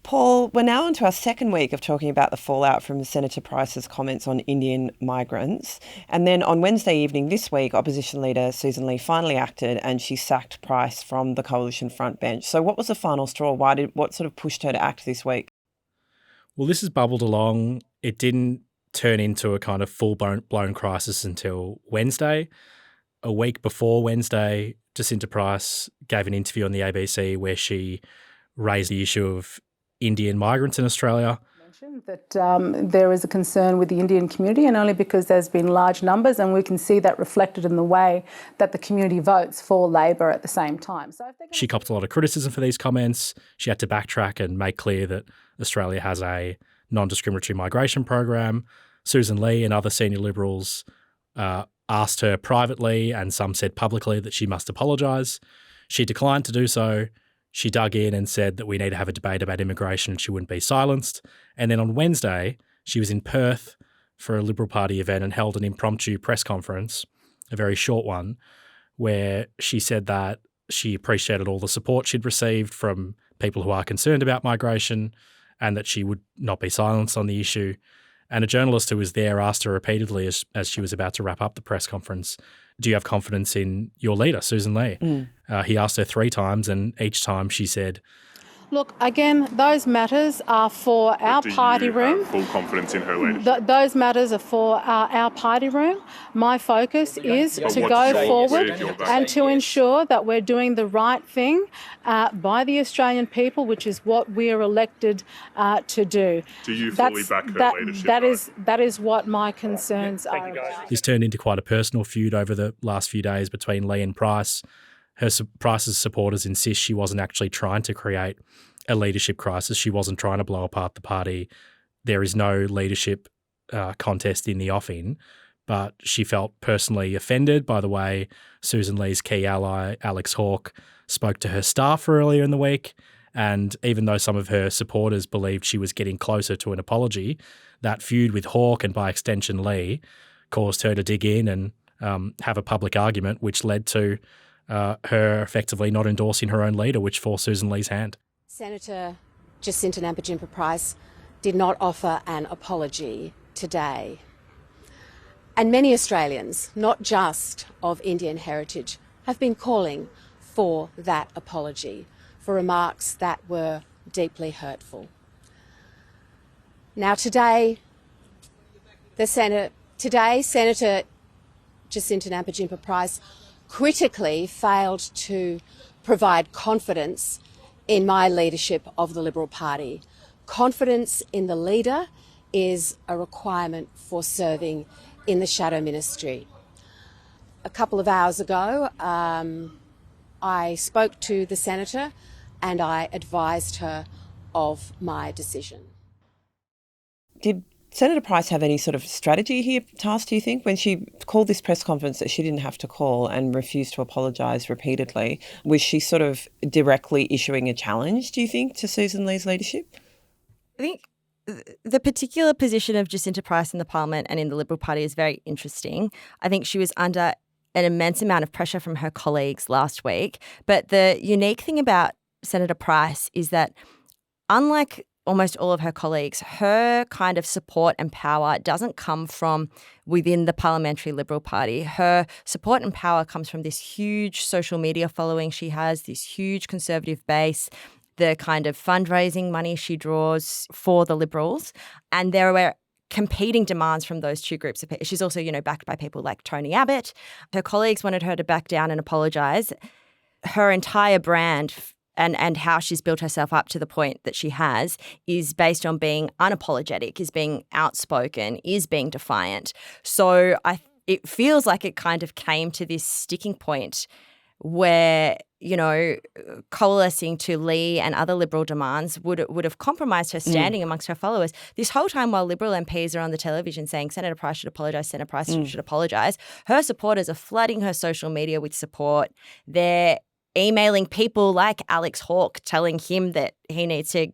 Paul, we're now into our second week of talking about the fallout from Senator Price's comments on Indian migrants. And then on Wednesday evening this week, Opposition Leader Sussan Ley finally acted and she sacked Price from the coalition frontbench. So what was the final straw? What sort of pushed her to act this week? Well, this has bubbled along. It didn't turn into a kind of full-blown crisis until Wednesday. A week before Wednesday, Jacinta Price gave an interview on the ABC where she raised the issue of Indian migrants in Australia. That there is a concern with the Indian community, and only because there's been large numbers, and we can see that reflected in the way that the community votes for Labor at the same time. She copped a lot of criticism for these comments. She had to backtrack and make clear that Australia has a non-discriminatory migration program. Sussan Ley and other senior Liberals asked her privately, and some said publicly, that she must apologise. She declined to do so. She dug in and said that we need to have a debate about immigration and she wouldn't be silenced. And then on Wednesday, she was in Perth for a Liberal Party event and held an impromptu press conference, a very short one, where she said that she appreciated all the support she'd received from people who are concerned about migration and that she would not be silenced on the issue. And a journalist who was there asked her repeatedly as she was about to wrap up the press conference, do you have confidence in your leader, Sussan Ley? He asked her 3 times, and each time she said, look, again, those matters are for our party room. Full confidence in her leadership? Those matters are for our party room. My focus is to go forward and to ensure that we're doing the right thing by the Australian people, which is what we are elected to do. Do you fully back her leadership? That is what my concerns are about. This turned into quite a personal feud over the last few days between Ley and Price. Price's supporters insist she wasn't actually trying to create a leadership crisis. She wasn't trying to blow apart the party. There is no leadership contest in the offing, but she felt personally offended by the way Sussan Ley's key ally, Alex Hawke, spoke to her staff earlier in the week. And even though some of her supporters believed she was getting closer to an apology, that feud with Hawke and by extension Ley caused her to dig in and have a public argument, which led to her effectively not endorsing her own leader, which forced Sussan Ley's hand. Senator Jacinta Nampijinpa Price did not offer an apology today. And many Australians, not just of Indian heritage, have been calling for that apology, for remarks that were deeply hurtful. Now Senator Jacinta Nampijinpa Price critically failed to provide confidence in my leadership of the Liberal Party. Confidence in the leader is a requirement for serving in the shadow ministry. A couple of hours ago, I spoke to the Senator and I advised her of my decision. Did Senator Price have any sort of strategy here, do you think, when she called this press conference that she didn't have to call and refused to apologise repeatedly? Was she sort of directly issuing a challenge, do you think, to Sussan Ley's leadership? I think the particular position of Jacinta Price in the Parliament and in the Liberal Party is very interesting. I think she was under an immense amount of pressure from her colleagues last week. But the unique thing about Senator Price is that, unlike almost all of her colleagues, her kind of support and power doesn't come from within the Parliamentary Liberal Party. Her support and power comes from this huge social media following she has, this huge conservative base, the kind of fundraising money she draws for the Liberals. And there were competing demands from those two groups of people. She's also, backed by people like Tony Abbott. Her colleagues wanted her to back down and apologise. Her entire brand and how she's built herself up to the point that she has is based on being unapologetic, is being outspoken, is being defiant. So it feels like it kind of came to this sticking point where, coalescing to Ley and other Liberal demands would have compromised her standing amongst her followers. This whole time while Liberal MPs are on the television saying Senator Price should apologise, Senator Price should apologise, her supporters are flooding her social media with support. They're emailing people like Alex Hawke telling him that he needs to,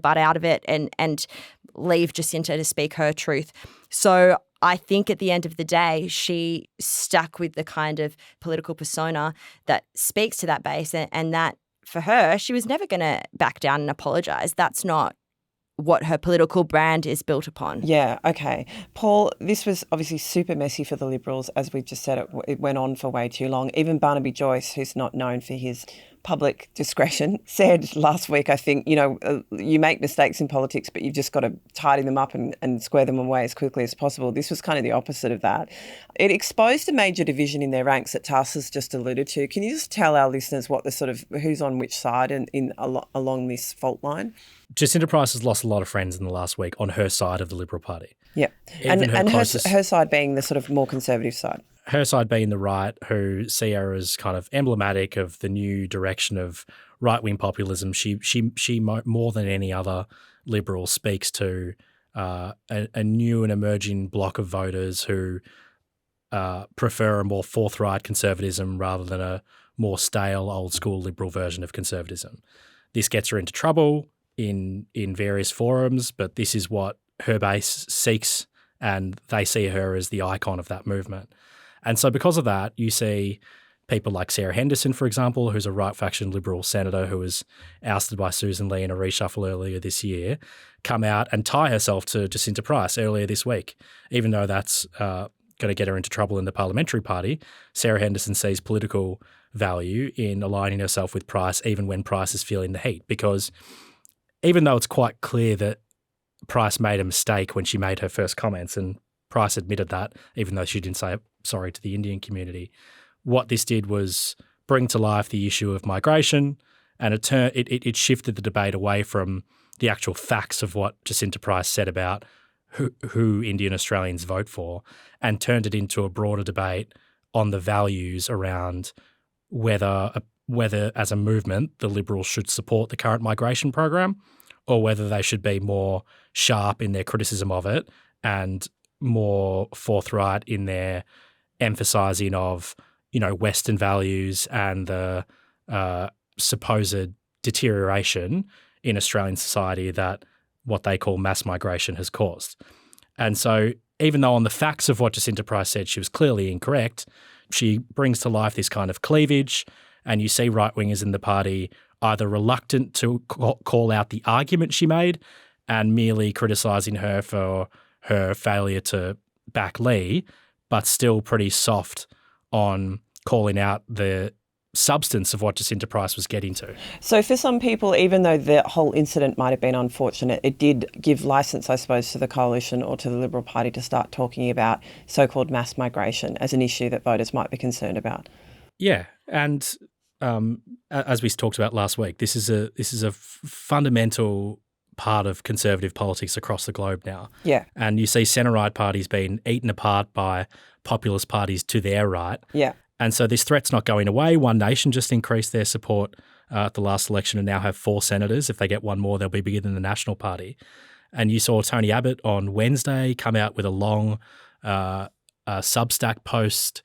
butt out of it and leave Jacinta to speak her truth. So I think at the end of the day, she stuck with the kind of political persona that speaks to that base and that for her, she was never going to back down and apologise. That's not what her political brand is built upon. Yeah, okay. Paul, this was obviously super messy for the Liberals. As we've just said, it went on for way too long. Even Barnaby Joyce, who's not known for his public discretion, said last week, I think, you make mistakes in politics, but you've just got to tidy them up and square them away as quickly as possible. This was kind of the opposite of that. It exposed a major division in their ranks that Tass has just alluded to. Can you just tell our listeners what the sort of who's on which side along this fault line? Jacinta Price has lost a lot of friends in the last week on her side of the Liberal Party. Yeah, and her side being the sort of more conservative side. Her side being the right, who see her as kind of emblematic of the new direction of right-wing populism. She more than any other Liberal speaks to a new and emerging bloc of voters who prefer a more forthright conservatism rather than a more stale, old-school Liberal version of conservatism. This gets her into trouble in various forums, but this is what her base seeks, and they see her as the icon of that movement. And so because of that, you see people like Sarah Henderson, for example, who's a right-faction Liberal senator who was ousted by Sussan Ley in a reshuffle earlier this year, come out and tie herself to Jacinta Price earlier this week. Even though that's going to get her into trouble in the parliamentary party, Sarah Henderson sees political value in aligning herself with Price even when Price is feeling the heat, because even though it's quite clear that Price made a mistake when she made her first comments, and Price admitted that, even though she didn't say sorry to the Indian community, what this did was bring to life the issue of migration, and it shifted the debate away from the actual facts of what Jacinta Price said about who Indian Australians vote for, and turned it into a broader debate on the values around whether as a movement the Liberals should support the current migration program, or whether they should be more sharp in their criticism of it and more forthright in their emphasising of, Western values and the supposed deterioration in Australian society that what they call mass migration has caused. And so even though on the facts of what Jacinta Price said she was clearly incorrect, she brings to life this kind of cleavage, and you see right-wingers in the party either reluctant to call out the argument she made and merely criticising her for her failure to back Ley, but still pretty soft on calling out the substance of what Jacinta Price was getting to. So for some people, even though the whole incident might have been unfortunate, it did give licence, I suppose, to the coalition or to the Liberal Party to start talking about so-called mass migration as an issue that voters might be concerned about. Yeah, and as we talked about last week, this is a fundamental part of conservative politics across the globe now. Yeah. And you see centre-right parties being eaten apart by populist parties to their right. Yeah. And so this threat's not going away. One Nation just increased their support at the last election and now have 4 senators. If they get one more, they'll be bigger than the National Party. And you saw Tony Abbott on Wednesday come out with a long Substack post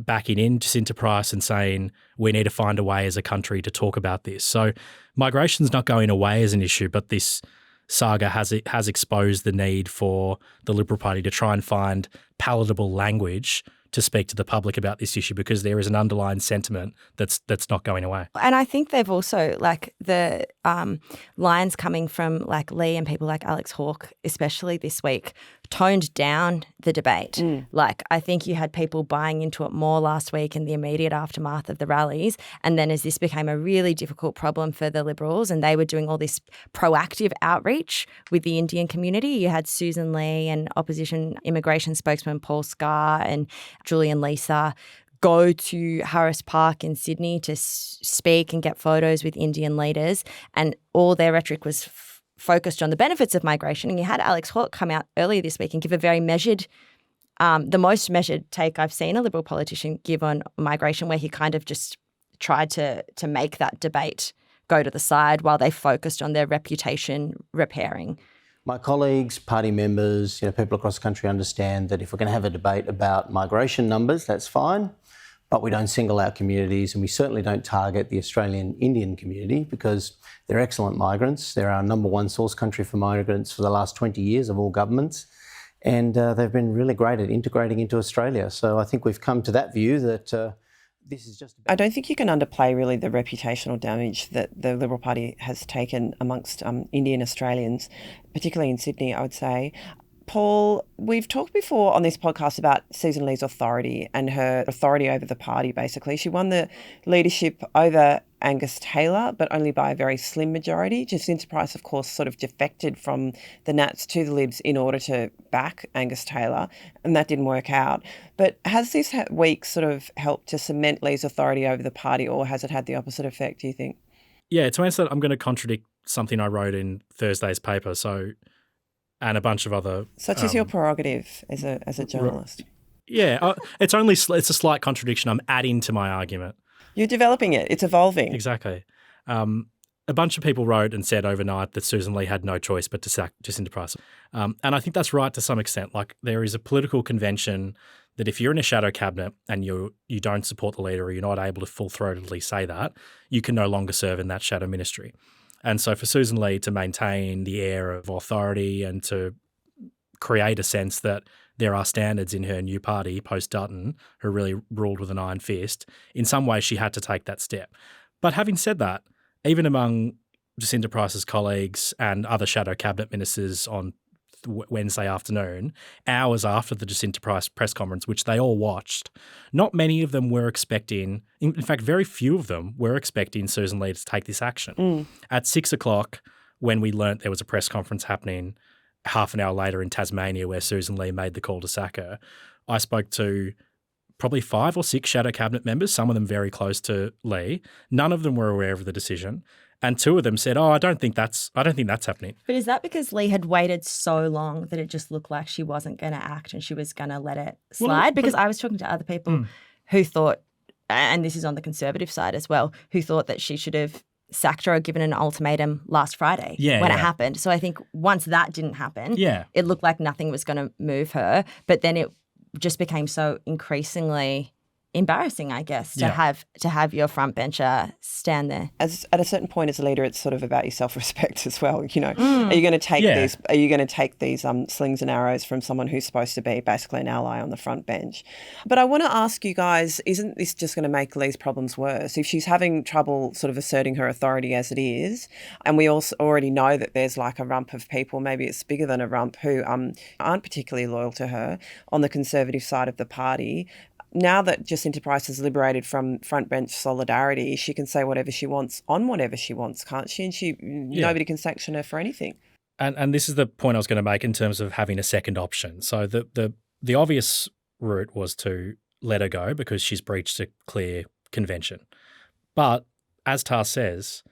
backing in Jacinta Price and saying we need to find a way as a country to talk about this. So migration's not going away as an issue, but this saga has exposed the need for the Liberal Party to try and find palatable language to speak to the public about this issue, because there is an underlying sentiment that's not going away. And I think they've also, the lines coming from Ley and people like Alex Hawke, especially this week, toned down the debate. I think you had people buying into it more last week in the immediate aftermath of the rallies. And then as this became a really difficult problem for the Liberals and they were doing all this proactive outreach with the Indian community, you had Sussan Ley and opposition immigration spokesman Paul Sakkal and Julian Lisa go to Harris Park in Sydney to speak and get photos with Indian leaders, and all their rhetoric was focused on the benefits of migration. And you had Alex Hawke come out earlier this week and give a very measured, the most measured take I've seen a Liberal politician give on migration, where he kind of just tried to make that debate go to the side while they focused on their reputation repairing. My colleagues, party members, people across the country understand that if we're going to have a debate about migration numbers, that's fine, but we don't single out communities, and we certainly don't target the Australian Indian community because they're excellent migrants. They're our number one source country for migrants for the last 20 years of all governments, and they've been really great at integrating into Australia. So I think we've come to that view that this is just... I don't think you can underplay really the reputational damage that the Liberal Party has taken amongst Indian Australians, particularly in Sydney, I would say. Paul, we've talked before on this podcast about Sussan Ley's authority and her authority over the party, basically. She won the leadership over Angus Taylor, but only by a very slim majority. Jacinta Price, of course, sort of defected from the Nats to the Libs in order to back Angus Taylor, and that didn't work out. But has this week sort of helped to cement Ley's authority over the party, or has it had the opposite effect, do you think? Yeah, to answer that, I'm going to contradict something I wrote in Thursday's paper, and a bunch of other... Such is your prerogative as a journalist. Yeah, it's a slight contradiction. I'm adding to my argument. You're developing it. It's evolving. Exactly. A bunch of people wrote and said overnight that Sussan Ley had no choice but to sack Jacinta Price. And I think that's right to some extent. Like, there is a political convention that if you're in a shadow cabinet and you don't support the leader, or you're not able to full-throatedly say that, you can no longer serve in that shadow ministry. And so for Sussan Ley to maintain the air of authority and to create a sense that there are standards in her new party, post-Dutton, who really ruled with an iron fist, in some ways she had to take that step. But having said that, even among Jacinta Price's colleagues and other shadow cabinet ministers on Wednesday afternoon, hours after the Jacinta Price press conference, which they all watched, not many of them were expecting, in fact, very few of them were expecting Sussan Ley to take this action. At 6 o'clock, when we learnt there was a press conference happening half an hour later in Tasmania where Sussan Ley made the call to sack her, I spoke to probably 5 or 6 shadow cabinet members, some of them very close to Ley. None of them were aware of the decision. And 2 of them said, I don't think that's happening. But is that because Ley had waited so long that it just looked like she wasn't going to act and she was going to let it slide? Because I was talking to other people who thought, and this is on the Conservative side as well, who thought that she should have sacked her or given an ultimatum last Friday when it happened. So I think once that didn't happen, it looked like nothing was going to move her. But then it just became so increasingly embarrassing, I guess, to have your frontbencher stand there. At a certain point as a leader, it's sort of about your self-respect as well. You know, are you going to take these? Are you going to take these slings and arrows from someone who's supposed to be basically an ally on the front bench? But I want to ask you guys: isn't this just going to make Ley's problems worse? If she's having trouble sort of asserting her authority as it is, and we also already know that there's like a rump of people, maybe it's bigger than a rump, who aren't particularly loyal to her on the Conservative side of the party. Now that Jacinta Price is liberated from frontbench solidarity, she can say whatever she wants on whatever she wants, can't she? And nobody can sanction her for anything. And this is the point I was going to make in terms of having a second option. So the obvious route was to let her go because she's breached a clear convention. But as Tar says,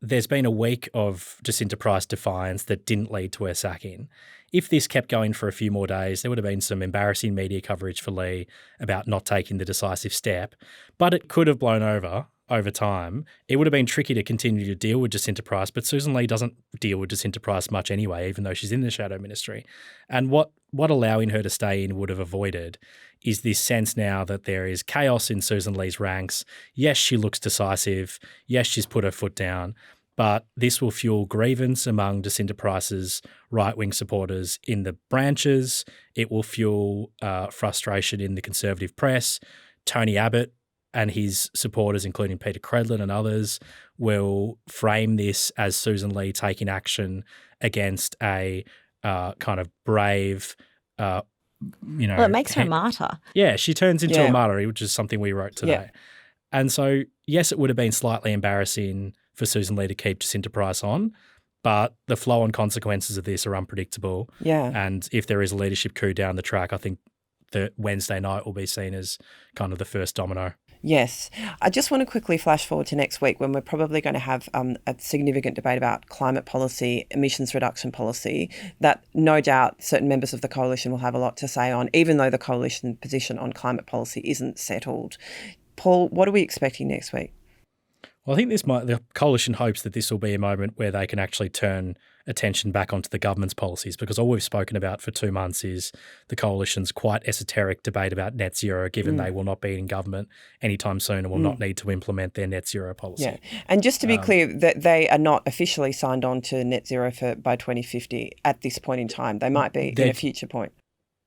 there's been a week of Jacinta Price defiance that didn't lead to her sacking. If this kept going for a few more days, there would have been some embarrassing media coverage for Ley about not taking the decisive step, but it could have blown over time. It would have been tricky to continue to deal with Jacinta Price, but Sussan Ley doesn't deal with Jacinta Price much anyway, even though she's in the shadow ministry. And what allowing her to stay in would have avoided is this sense now that there is chaos in Sussan Ley's ranks. Yes, she looks decisive. Yes, she's put her foot down. But this will fuel grievance among Jacinta Price's right-wing supporters in the branches. It will fuel frustration in the Conservative press. Tony Abbott and his supporters, including Peter Credlin and others, will frame this as Sussan Ley taking action against a kind of brave, Well, it makes her a martyr. Yeah, she turns into a martyr, which is something we wrote today. Yeah. And so, yes, it would have been slightly embarrassing for Sussan Ley to keep Jacinta Price on, but the flow and consequences of this are unpredictable. Yeah. And if there is a leadership coup down the track, I think the Wednesday night will be seen as kind of the first domino. Yes. I just want to quickly flash forward to next week when we're probably going to have a significant debate about climate policy, emissions reduction policy, that no doubt certain members of the coalition will have a lot to say on, even though the coalition position on climate policy isn't settled. Paul, what are we expecting next week? Well, I think the coalition hopes that this will be a moment where they can actually turn attention back onto the government's policies, because all we've spoken about for 2 months is the coalition's quite esoteric debate about net zero, given they will not be in government anytime soon and will not need to implement their net zero policy. Yeah. And just to be clear, that they are not officially signed on to net zero by 2050 at this point in time. They might be in a future point.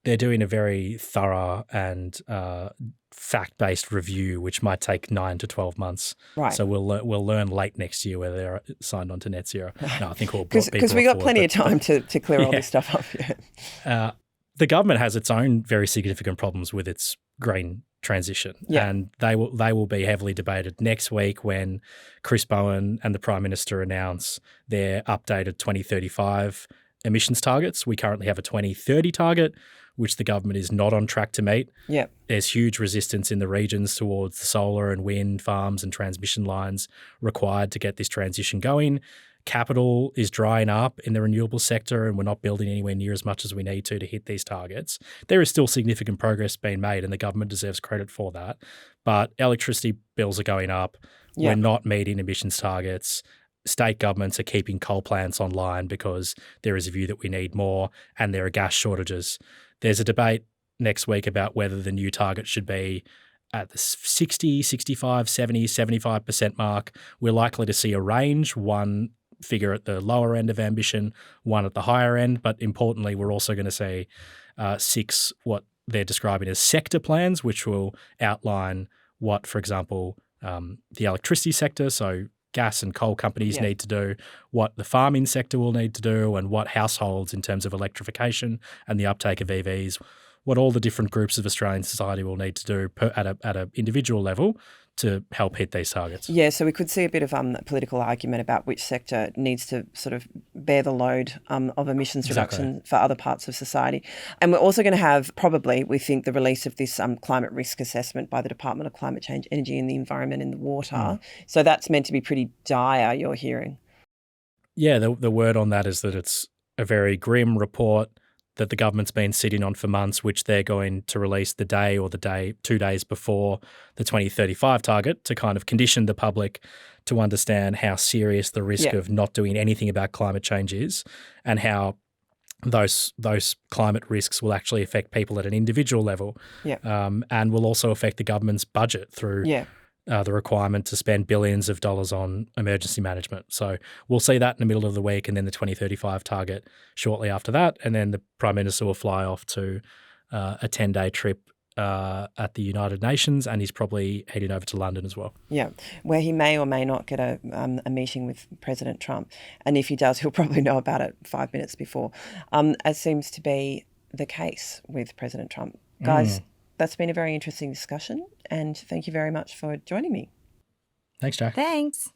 they're doing a very thorough and fact-based review, which might take 9 to 12 months. Right. So we'll learn late next year whether they're signed on to net zero. No, I think we'll because we got plenty of time to clear all this stuff up. Yeah. The government has its own very significant problems with its green transition, and they will be heavily debated next week when Chris Bowen and the Prime Minister announce their updated 2035 emissions targets. We currently have a 2030 target, which the government is not on track to meet. Yep. There's huge resistance in the regions towards the solar and wind farms and transmission lines required to get this transition going. Capital is drying up in the renewable sector, and we're not building anywhere near as much as we need to hit these targets. There is still significant progress being made, and the government deserves credit for that. But electricity bills are going up. Yep. We're not meeting emissions targets. State governments are keeping coal plants online because there is a view that we need more, and there are gas shortages. There's a debate next week about whether the new target should be at the 60, 65, 70, 75% mark. We're likely to see a range, one figure at the lower end of ambition, one at the higher end. But importantly, we're also going to see 6 what they're describing as sector plans, which will outline what, for example, the electricity sector, so gas and coal companies need to do, what the farming sector will need to do, and what households in terms of electrification and the uptake of EVs, what all the different groups of Australian society will need to do at an individual level to help hit these targets. Yeah, so we could see a bit of political argument about which sector needs to sort of bear the load of emissions reduction for other parts of society. And we're also going to have probably, we think, the release of this climate risk assessment by the Department of Climate Change, Energy and the Environment and the Water. So that's meant to be pretty dire, you're hearing. Yeah, the word on that is that it's a very grim report that the government's been sitting on for months, which they're going to release the day or 2 days before the 2035 target to kind of condition the public to understand how serious the risk of not doing anything about climate change is, and how those climate risks will actually affect people at an individual level, and will also affect the government's budget through the requirement to spend billions of dollars on emergency management. So we'll see that in the middle of the week, and then the 2035 target shortly after that. And then the Prime Minister will fly off to a 10-day trip at the United Nations, and he's probably heading over to London as well. Yeah, where he may or may not get a meeting with President Trump. And if he does, he'll probably know about it 5 minutes before, as seems to be the case with President Trump. Guys, that's been a very interesting discussion, and thank you very much for joining me. Thanks, Jack. Thanks.